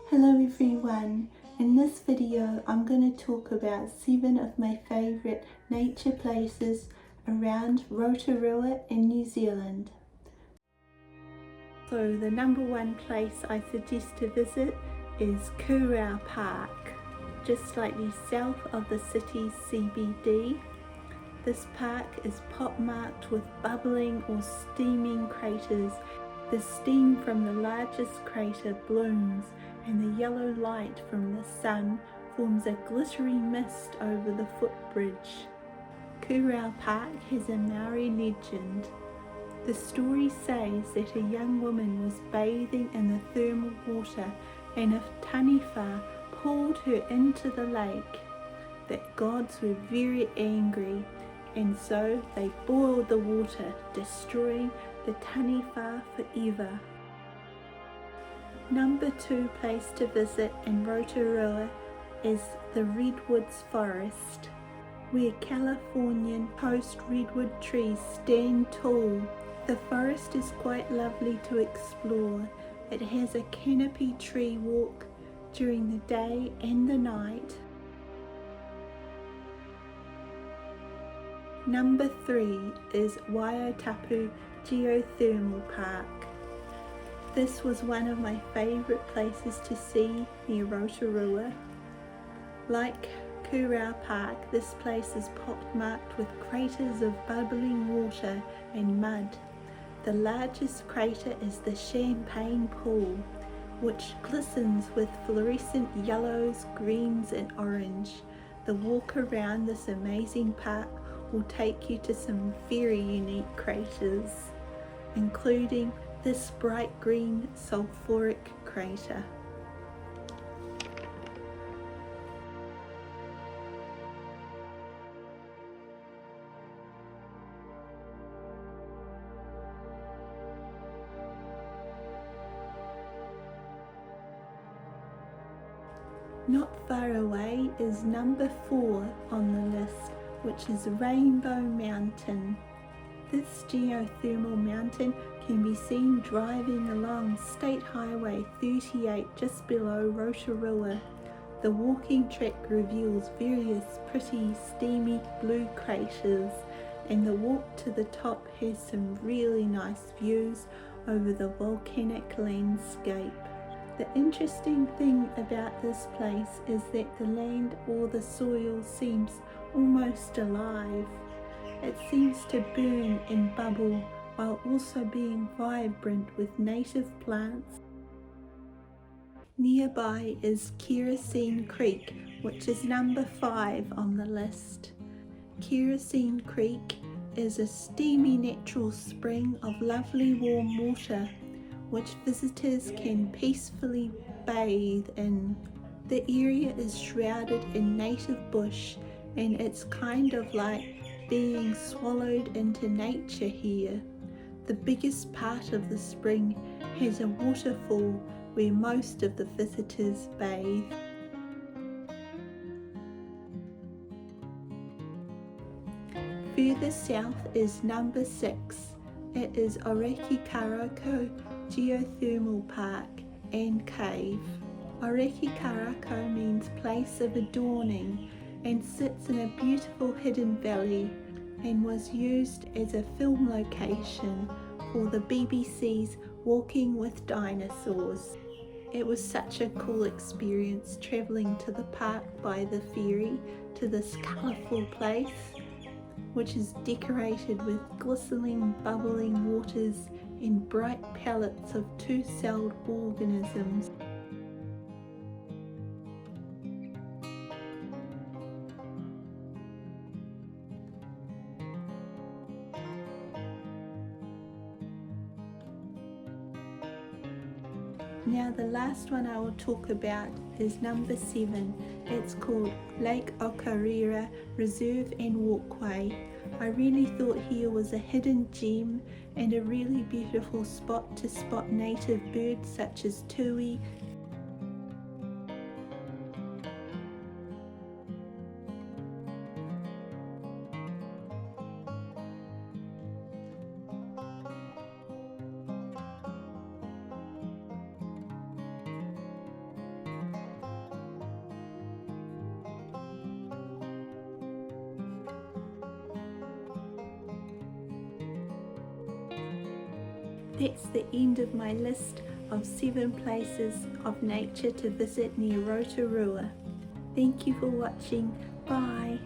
Hello everyone, in this video I'm going to talk about 7 of my favourite nature places around Rotorua in New Zealand. So the number 1 place I suggest to visit is Keriosene Park, just slightly south of the city's CBD. This park is pockmarked with bubbling or steaming craters. The steam from the largest crater blooms and the yellow light from the sun forms a glittery mist over the footbridge. Keriosene Park has a Maori legend. The story says that a young woman was bathing in the thermal water and if Taniwha pulled her into the lake, that gods were very angry and so they boiled the water, destroying the Taniwha forever. Number 2 place to visit in Rotorua is the Redwoods Forest, where Californian coast redwood trees stand tall. The forest is quite lovely to explore. It has a canopy tree walk during the day and the night. Number 3 is Wai-O-Tapu Geothermal Park. This was one of my favourite places to see near Rotorua. Like Keriosene Park, this place is pockmarked with craters of bubbling water and mud. The largest crater is the Champagne Pool, which glistens with fluorescent yellows, greens and orange. The walk around this amazing park will take you to some very unique craters, including this bright green sulfuric crater. Not far away is number 4 on the list, which is Rainbow Mountain. This geothermal mountain can be seen driving along State Highway 38 just below Rotorua. The walking track reveals various pretty steamy blue craters, and the walk to the top has some really nice views over the volcanic landscape. The interesting thing about this place is that the land or the soil seems almost alive. It seems to burn and bubble while also being vibrant with native plants. Nearby is Keriosene Creek, which is number 5 on the list. Keriosene Creek is a steamy natural spring of lovely warm water, which visitors can peacefully bathe in. The area is shrouded in native bush, and it's kind of like being swallowed into nature here. The biggest part of the spring has a waterfall where most of the visitors bathe. Further south is number 6. It is Orakei Karako Geothermal Park and Cave. Orakei Karako means place of adorning and sits in a beautiful hidden valley and was used as a film location for the BBC's Walking with Dinosaurs. It was such a cool experience travelling to the park by the ferry to this colourful place, which is decorated with glistening bubbling waters and bright pellets of two-celled organisms. Now the last one I will talk about is number 7. It's called Lake Okaeka Reserve and Walkway. I really thought here was a hidden gem and a really beautiful spot to spot native birds such as tui. That's the end of my list of 7 places of nature to visit near Rotorua. Thank you for watching. Bye.